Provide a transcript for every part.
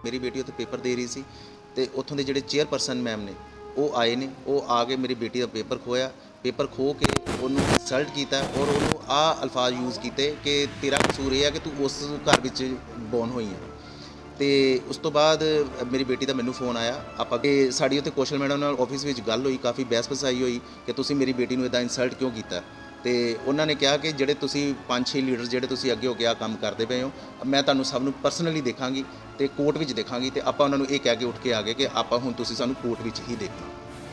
मेरी बेटी उत्थे पेपर दे रही सी ते उत्थों के जिहड़े चेयरपर्सन मैम ने वो आए ने, वो आके मेरी बेटी का पेपर खोया, पेपर खो के उन्होंने इंसल्ट किया और उन्होंने आ अल्फाज यूज़ किए कि तेरा कसूर यह है कि तू उस घर विच बॉर्न हुई है। तो उस तो बाद मेरी बेटी का मैनू फोन आया, आप साड़ी उत्थे कौशल मैडम नाल ऑफिस में गल हुई, काफ़ी बहस बसाई हुई कि तुसीं मेरी बेटी नूं इदां इंसल्ट क्यों किया। तो उन्होंने कहा कि जिहड़े तुसीं 5-6 लीडर जिहड़े तुसीं अगे हो के आ काम करते पे हो, मैं तुहानूं सब नूं पर्सनली देखांगी तो कोर्ट विच देखांगी। तो आपां उन्होंने ये कह के उठ के आ गए कि आपां हुण तुसीं सानूं कोर्ट विच ही देखना।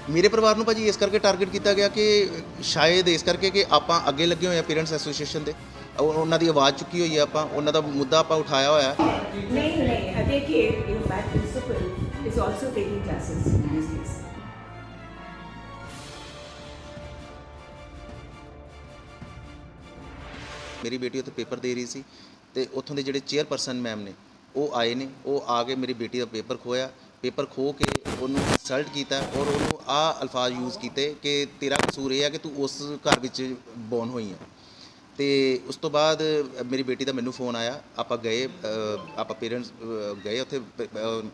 मेरे परिवार नूं भाजी इस करके टारगेट किया गया कि शायद इस करके कि आपां अगे लगे हुए पेरेंट्स एसोसीएशन के, उन्हों की आवाज़ चुकी हुई है, आपां उन्हों का मुद्दा आपां उठाया होया। नहीं देखिए, that principal is also taking classes in this case. मेरी बेटी उत्थे पेपर दे रही सी ते उत्थों के जिहड़े चेयरपर्सन मैम ने वो आए ने, वो आके मेरी बेटी का पेपर खोया, पेपर खो के उन्होंने इंसल्ट किया और उन्होंने आ अल्फाज यूज़ किए कि तेरा कसूर यह है कि तू उस घर विच बॉर्न हुई है। तो उस तो बाद मेरी बेटी का मैनू फोन आया, आप गए, आप पेरेंट्स गए उत्थे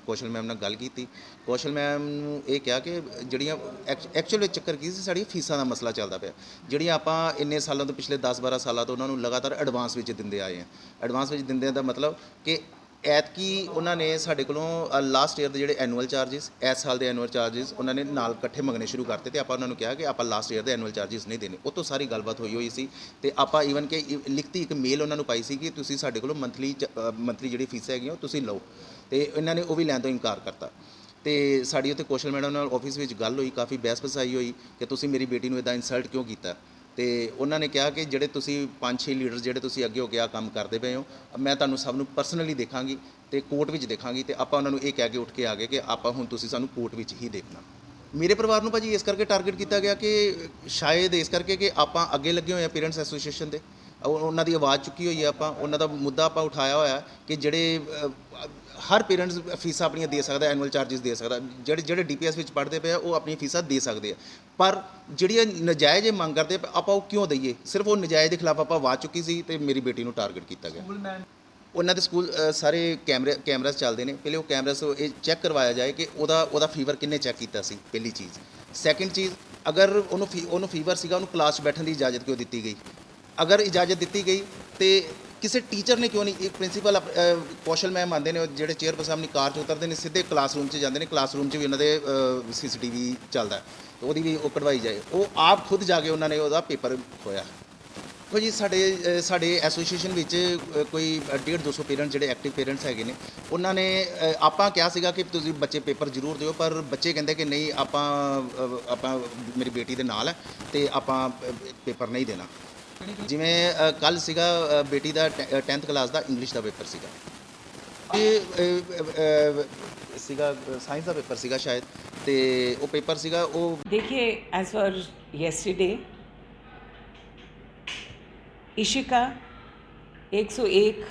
कौशल मैम नाल गल की। कौशल मैम नूं ये कहा कि जिहड़ियां एक्चुअल चक्कर की सी, साड़ी फीसां दा मसला चलदा पिया, जिहड़ियां आपां इन्ने सालों तो पिछले 10-12 सालों तो उन्होंने लगातार एडवांस विच दिंदे आए हैं। एडवांस विच दिंदे दा मतलब कि ऐतकी उन्होंने साढ़े कोलों लास्ट ईयर के जिहड़े एनुअल चार्जिस, इस साल के एनुअल चार्जिस उन्होंने नाल इकट्ठे मंगने शुरू करते, तो आप उन्होंने कहा कि आप लास्ट ईयर के एनुअल चार्जिस नहीं देने। उस तो सारी गलबात हुई सी ते आपां ईवन कि लिखती एक मेल उन्होंने पाई सी कि तुसीं साडे कोलों मंथली जिहड़ी फीस हैगी तुसीं लओ, तो इन्होंने वो भी लैण तो इनकार करता। तो साड़ी उत्थे कौशल मैडम नाल ऑफिस में गल हुई, काफ़ी बहस बसाई हुई कि तुसीं मेरी बेटी नूं इदां इंसल्ट क्यों किया। तो उन्होंने कहा कि जिहड़े तुसीं 5-6 लीडर जिहड़े तुसीं अगे हो के आ काम करते पे हो, मैं तुहानूं सब नूं पर्सनली देखांगी तो कोर्ट विच देखांगी। तो आपां उन्होंने ये कह के उठ के आ गए कि आपां हुण तुसीं सानूं कोर्ट विच ही देखना। मेरे परिवार नूं भाजी इस करके टारगेट किया गया कि शायद इस करके कि आपां अगे लगे हुए पेरेंट्स एसोसीएशन के, उन्हों की आवाज़ चुकी हुई है, आपां उन्हों का मुद्दा आपां उठाया होया कि जिहड़े हर पेरेंट्स फीसां अपनियां दे सकदा, एनुअल चार्जिस दे सकदा, जिहड़े DPS विच पढ़ते पे वो अपनी फीसां दे सकते हैं, पर जिहड़ियां नजायज़ मंग करते आपां वो क्यों दईए। सिर्फ वो नजायज़ के खिलाफ आपां आवाज़ चुकी सी ते मेरी बेटी नूं टारगेट किया गया। उन्होंने स्कूल सारे कैमराज चलते हैं, पहले वो कैमराज ये चैक करवाया जाए कि ओदा फीवर किन्ने चैक किया सी, पहली चीज़। सैकेंड चीज़, अगर उन्होंने फीवर सीगा, उन्होंने क्लास बैठने की इजाज़त क्यों दी गई। अगर इजाज़त दी गई तो किसी टीचर ने क्यों नहीं, एक प्रिंसीपल कौशल मैम आते हैं जो चेयरपर्सन अपनी कार च उतरते हैं, सीधे क्लासरूम से जाते हैं, क्लासरूम भी उन्होंने CCTV चलता है, तो वो भी वो कढ़वाई जाए। वो आप खुद जाके उन्होंने वो पेपर खोया। देखो जी, साढ़े एसोसीएशन विच कोई 150-200 पेरेंट्स जिहड़े एक्टिव पेरेंट्स हैगे ने, उन्होंने आपां कहा सीगा कि तुसीं बच्चे पेपर जरूर दिओ, पर बच्चे कहंदे कि नहीं आपां मेरी बेटी दे नाल है ते आपां पेपर नहीं देना। जिवें कल सीगा बेटी का 10th क्लास का इंग्लिश का पेपर सीगा, सीगा साइंस का पेपर सीगा शायद, तो वो पेपर सीगा वो। देखिए, as for yesterday Ishika 101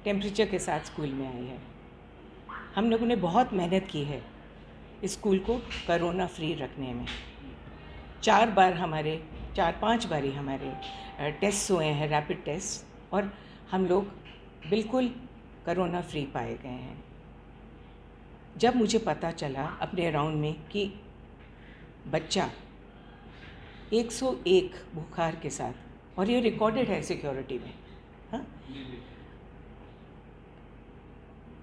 temperature के साथ स्कूल में आई है। हम लोगों ने बहुत मेहनत की है इस स्कूल को कोरोना फ्री रखने में। 4-5 बार ही हमारे टेस्ट हुए हैं, रैपिड टेस्ट, और हम लोग बिल्कुल कोरोना फ्री पाए गए हैं। जब मुझे पता चला अपने राउंड में कि बच्चा 101 बुखार के साथ, और ये रिकॉर्डेड है सिक्योरिटी में, हाँ,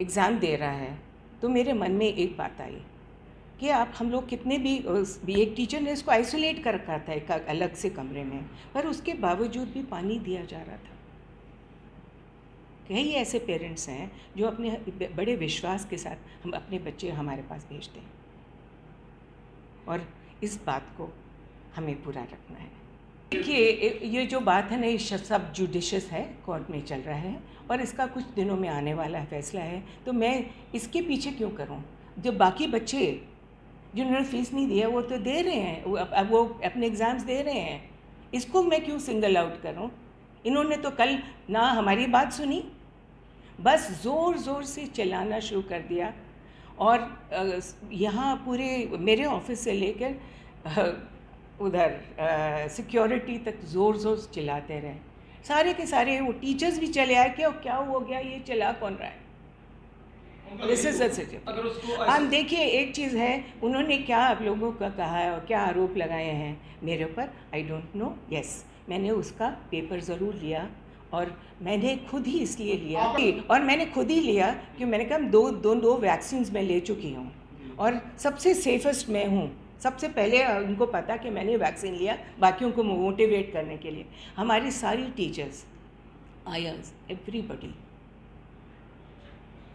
एग्ज़ाम दे रहा है, तो मेरे मन में एक बात आई कि हम लोग कितने भी एक टीचर ने इसको आइसोलेट कर रखा था एक अलग से कमरे में, पर उसके बावजूद भी पानी दिया जा रहा था। कई ऐसे पेरेंट्स हैं जो अपने बड़े विश्वास के साथ हम अपने बच्चे हमारे पास भेजते हैं, और इस बात को हमें पूरा रखना है। देखिए, ये जो बात है ना, ये सब जुडिशियस है, कोर्ट में चल रहा है, और इसका कुछ दिनों में आने वाला फैसला है, तो मैं इसके पीछे क्यों करूं। जो बाकी बच्चे जिन्होंने फीस नहीं दिया वो तो दे रहे हैं, वो अपने एग्ज़ाम्स दे रहे हैं, इसको मैं क्यों सिंगल आउट करूं। इन्होंने तो कल ना हमारी बात सुनी, बस ज़ोर ज़ोर से चलाना शुरू कर दिया, और यहाँ पूरे मेरे ऑफिस से लेकर उधर सिक्योरिटी तक ज़ोर ज़ोर से चिल्लाते रहे। सारे के सारे वो टीचर्स भी चले आए कि क्या हो गया, ये चला कौन रहा है। दिस इज हम देखिए, एक चीज़ है, उन्होंने क्या आप लोगों का कहा है और क्या आरोप लगाए हैं मेरे ऊपर, आई डोंट नो। यस, मैंने उसका पेपर ज़रूर लिया, और मैंने खुद ही इसलिए लिया और मैंने खुद ही लिया कि मैंने कहा दो वैक्सीन मैं ले चुकी हूँ और सबसे सेफेस्ट मैं हूँ। सबसे पहले उनको पता कि मैंने वैक्सीन लिया, बाकियों को मोटिवेट करने के लिए। हमारी सारी teachers, Aires, everybody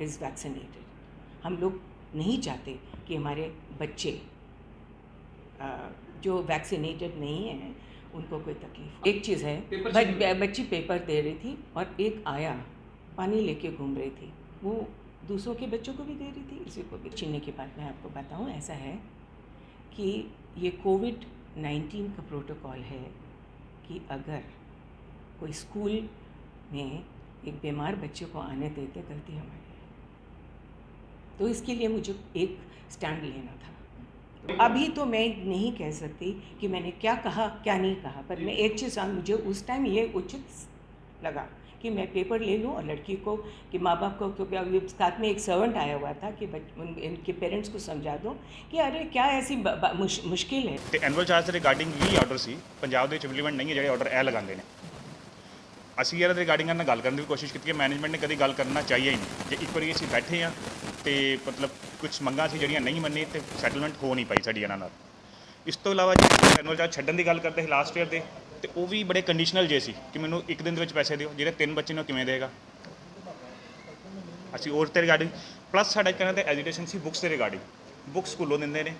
is vaccinated. हम लोग नहीं चाहते कि हमारे बच्चे जो वैक्सीनेटेड नहीं हैं उनको कोई तकलीफ। एक चीज़ है, बच्ची पेपर दे रही थी और एक आया पानी लेके घूम रही थी, वो दूसरों के बच्चों को भी दे रही थी, किसी को भी छीनने की बात मैं आपको बताऊं। ऐसा है कि ये कोविड-19 का प्रोटोकॉल है कि अगर कोई स्कूल में एक बीमार बच्चे को आने देते, गलती हमारी है। तो इसके लिए मुझे एक स्टैंड लेना था। अभी तो मैं नहीं कह सकती कि मैंने क्या कहा क्या नहीं कहा, पर मैं एक चीज़ मुझे उस टाइम ये उचित लगा कि मैं पेपर ले लूँ और लड़की को, कि माँ बाप को, क्योंकि साथ में एक सर्वेंट आया हुआ था, कि इनके पेरेंट्स को समझा दो कि अरे क्या ऐसी मुश्किल है। ਤੇ ਐਨੂਅਲ ਚਾਰਜ ਦੇ ਰਿਗਾਰਡਿੰਗ ਵੀ ਆਰਡਰ ਸੀ, ਪੰਜਾਬ ਦੇ ਵਿੱਚ ਇੰਪਲੀਮੈਂਟ ਨਹੀਂ ਹੈ ਜਿਹੜੇ ਆਰਡਰ ਇਹ ਲਗਾਉਂਦੇ ਨੇ। ਅਸੀਂ ਇਹਦੇ ਰਿਗਾਰਡਿੰਗ ਨਾਲ ਗੱਲ ਕਰਨ ਦੀ ਵੀ ਕੋਸ਼ਿਸ਼ ਕੀਤੀ ਹੈ, ਮੈਨੇਜਮੈਂਟ ਨੇ ਕਦੀ ਗੱਲ ਕਰਨਾ ਚਾਹੀਏ ਹੀ ਨਹੀਂ। ਜੇ ਇੱਕ ਵਾਰੀ ਅਸੀਂ ਬੈਠੇ ਹਾਂ ਤੇ ਮਤਲਬ ਕੁਝ ਮੰਗਾਂ ਸੀ ਜਿਹੜੀਆਂ ਨਹੀਂ ਮੰਨੀ ਤੇ ਸੈਟਲਮੈਂਟ ਹੋ ਨਹੀਂ ਪਾਈ ਸਾਡੀ ਇਹਨਾਂ ਨਾਲ। ਇਸ ਤੋਂ ਇਲਾਵਾ ਜੇ ਐਨੂਅਲ ਚਾਰਜ ਛੱਡਣ ਦੀ ਗੱਲ ਕਰਦੇ ਸੀ ਲਾਸਟ ਈਅਰ ਦੇ, ਤੇ ਉਹ ਵੀ ਬੜੇ ਕੰਡੀਸ਼ਨਲ ਜੇ ਸੀ ਕਿ ਮੈਨੂੰ ਇੱਕ ਦਿਨ ਦੇ ਵਿੱਚ ਪੈਸੇ ਦਿਓ, ਜਿਹੜੇ 3 ਬੱਚੇ ਨੇ ਉਹ ਕਿਵੇਂ ਦੇਗਾ। ਅਸੀਂ ਹੋਰ ਤੇ ਰਿਗਾਰਡਿੰਗ ਪਲੱਸ ਸਾਡਾ ਕਹਿੰਦਾ ਤੇ ਐਜੂਕੇਸ਼ਨ ਸੀ ਬੁੱਕਸ ਦੇ ਰਿਗਾਰਡਿੰਗ, ਬੁੱਕਸ ਸਕੂਲੋਂ ਦਿੰਦੇ ਨੇ,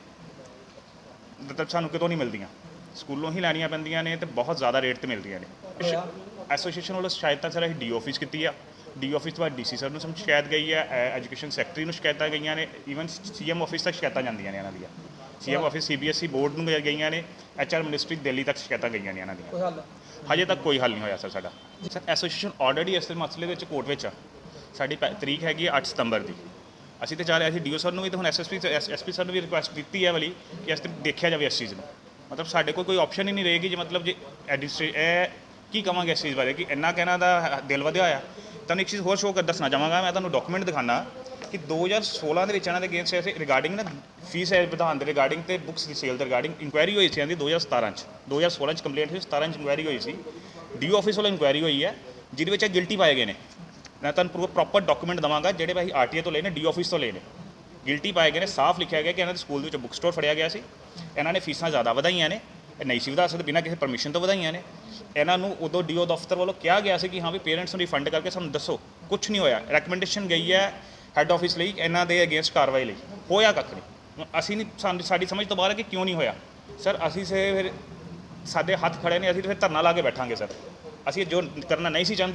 ਮਤਲਬ ਸਾਨੂੰ ਕਿਤੋਂ ਨਹੀਂ ਮਿਲਦੀਆਂ, ਸਕੂਲੋਂ ਹੀ ਲੈਣੀਆਂ ਪੈਂਦੀਆਂ ਨੇ ਤੇ ਬਹੁਤ ਜ਼ਿਆਦਾ ਰੇਟ 'ਤੇ ਮਿਲਦੀਆਂ ਨੇ। ਐਸੋਸੀਏਸ਼ਨ ਵੱਲੋਂ ਸ਼ਿਕਾਇਤ ਤਾਂ ਸਰ ਅਸੀਂ ਡੀ ਆਫਿਸ ਕੀਤੀ ਆ, ਡੀ ਆਫਿਸ ਤੋਂ ਬਾਅਦ ਡੀ ਸੀ ਸਰ ਨੂੰ ਸ਼ਿਕਾਇਤ ਗਈ ਹੈ, ਐਜੂਕੇਸ਼ਨ ਸੈਕਟਰੀ ਨੂੰ ਸ਼ਿਕਾਇਤਾਂ ਗਈਆਂ ਨੇ, ਈਵਨ CM ਆਫਿਸ ਤੱਕ ਸ਼ਿਕਾਇਤਾਂ ਜਾਂਦੀਆਂ ਨੇ ਇਹਨਾਂ ਦੀਆਂ। CM ਆਫਿਸ CBSE ਬੋਰਡ ਨੂੰ ਗਈਆਂ ਨੇ, HR ਮਿਨਿਸਟਰੀ ਦਿੱਲੀ ਤੱਕ ਸ਼ਿਕਾਇਤਾਂ ਗਈਆਂ ਨੇ ਇਹਨਾਂ ਦੀਆਂ। ਹਜੇ ਤੱਕ ਕੋਈ ਹੱਲ ਨਹੀਂ ਹੋਇਆ ਸਰ ਸਾਡਾ। ਸਰ ਐਸੋਸੀਏਸ਼ਨ ਆਲਰੇਡੀ ਇਸ ਮਸਲੇ ਵਿੱਚ ਕੋਰਟ ਵਿੱਚ ਆ। ਸਾਡੀ ਤਰੀਕ ਹੈਗੀ ਹੈ 8 ਸਤੰਬਰ ਦੀ। ਅਸੀਂ ਤਾਂ ਚਾਹ ਰਹੇ ਸੀ DO ਸਰ ਨੂੰ ਵੀ, ਤੇ ਹੁਣ SP ਸਰ ਨੂੰ ਵੀ ਰਿਕੁਐਸਟ ਦਿੱਤੀ ਹੈ ਵਾਲੀ ਕਿ ਇਸ 'ਤੇ ਦੇਖਿਆ ਜਾਵੇ ਇਸ ਚੀਜ਼ ਨੂੰ। ਮਤਲਬ ਸਾਡੇ ਕੋਲ ਕੋਈ ਆਪਸ਼ਨ ਹੀ ਨਹੀਂ ਰਹੇਗੀ ਜੇ ਮਤਲਬ ਜੇ ਇਹ ਕੀ ਕਵਾਂਗੇ ਇਸ ਚੀਜ਼ ਬਾਰੇ ਕਿ ਇੰਨਾ ਕਹਿਣਾ ਦਾ ਦਿਲ ਵਧਿਆ ਹੋਇਆ। ਤੁਹਾਨੂੰ ਇੱਕ ਚੀਜ਼ ਹੋਰ ਸ਼ੋਅ ਕਰ ਦੱਸਣਾ ਚਾਹਾਂਗਾ, ਮੈਂ ਤੁਹਾਨੂੰ ਡਾਕੂਮੈਂਟ ਦਿਖਾਉਣਾ ਕਿ 2016 ਦੇ ਵਿੱਚ ਇਹਨਾਂ ਦੇ ਅਗੇਂਸਟ ਐਸੇ ਰਿਗਾਰਡਿੰਗ ਨਾ ਫੀਸ ਵਿਧਾਨ ਦੇ ਰਿਗਾਰਡਿੰਗ ਤੇ ਬੁੱਕਸ ਦੀ ਸੇਲ ਦੇ ਰਿਗਾਰਡਿੰਗ ਇਨਕੁਆਇਰੀ ਹੋਈ ਸੀ ਇਹਨਾਂ ਦੀ 2017 'ਚ। 2016 'ਚ ਕੰਪਲੇਂਟ ਹੋਈ, 17 'ਚ ਇਨਕੁਆਇਰੀ ਹੋਈ ਸੀ, DO ਆਫਿਸ ਵੱਲੋਂ ਇਨਕੁਆਇਰੀ ਹੋਈ ਹੈ ਜਿਹਦੇ ਵਿੱਚ ਗਿਲਟੀ ਪਾਏ ਗਏ ਨੇ। ਮੈਂ ਤੁਹਾਨੂੰ ਪ੍ਰੋਪਰ ਡਾਕੂਮੈਂਟ ਦੇਵਾਂਗਾ ਜਿਹੜੇ ਭਾਈ RTA ਤੋਂ ਲਏ ਨੇ, DO ਆਫਿਸ ਤੋਂ ਲਏ ਨੇ। ਗਿਲਟੀ ਪਾਏ ਗਏ ਨੇ, ਸਾਫ਼ ਲਿਖਿਆ ਗਿਆ ਕਿ ਇਹਨਾਂ ਦੇ ਸਕੂਲ ਦੇ ਵਿੱਚ ਬੁੱਕ ਸਟੋਰ ਫੜਿਆ ਗਿਆ ਸੀ, ਇਹਨਾਂ ਨੇ ਫੀਸਾਂ ਜ਼ਿਆਦਾ ਵਧਾਈਆਂ ਨੇ, ਇਹ ਨਹੀਂ ਸੀ ਵਧਾ ਸਕਦੇ, ਬਿਨਾਂ ਕਿਸੇ ਪਰਮਿਸ਼ਨ ਤੋਂ ਵਧਾਈਆਂ ਨੇ। ਇਹਨਾਂ ਨੂੰ ਉਦੋਂ DO ਦਫ਼ਤਰ ਵੱਲੋਂ ਕਿਹਾ ਗਿਆ ਸੀ ਕਿ ਹਾਂ ਵੀ ਪੇਰੈਂਟਸ ਨੂੰ ਰਿਫੰਡ ਕਰਕੇ ਸਾਨੂੰ ਦੱਸੋ, ਕੁਛ ਨਹੀਂ ਹੋਇਆ। ਰეკਮੈਂਡੇਸ਼ਨ ਗਈ ਹੈ ਹੈੱਡ ਆਫਿਸ ਲਈ ਇਹਨਾਂ ਦੇ ਅਗੇਂਸਟ ਕਾਰਵਾਈ ਲਈ, ਹੋਇਆ ਕੱਖ ਨਹੀਂ। ਅਸੀਂ ਨਹੀਂ, ਸਾਡੀ ਸਮਝ ਤੋਂ ਬਾਹਰ ਹੈ ਕਿ ਕਿਉਂ ਨਹੀਂ ਹੋਇਆ। ਸਰ ਅਸੀਂ ਫਿਰ ਸਾਡੇ ਹੱਥ ਖੜੇ ਨੇ, ਅਸੀਂ ਤਾਂ ਫਿਰ ਧਰਨਾ ਲਾ ਕੇ ਬੈਠਾਂਗੇ ਸਰ। ਅਸੀਂ ਜੋ ਕਰਨਾ ਨਹੀਂ ਸੀ ਚਾਹੁੰਦੇ।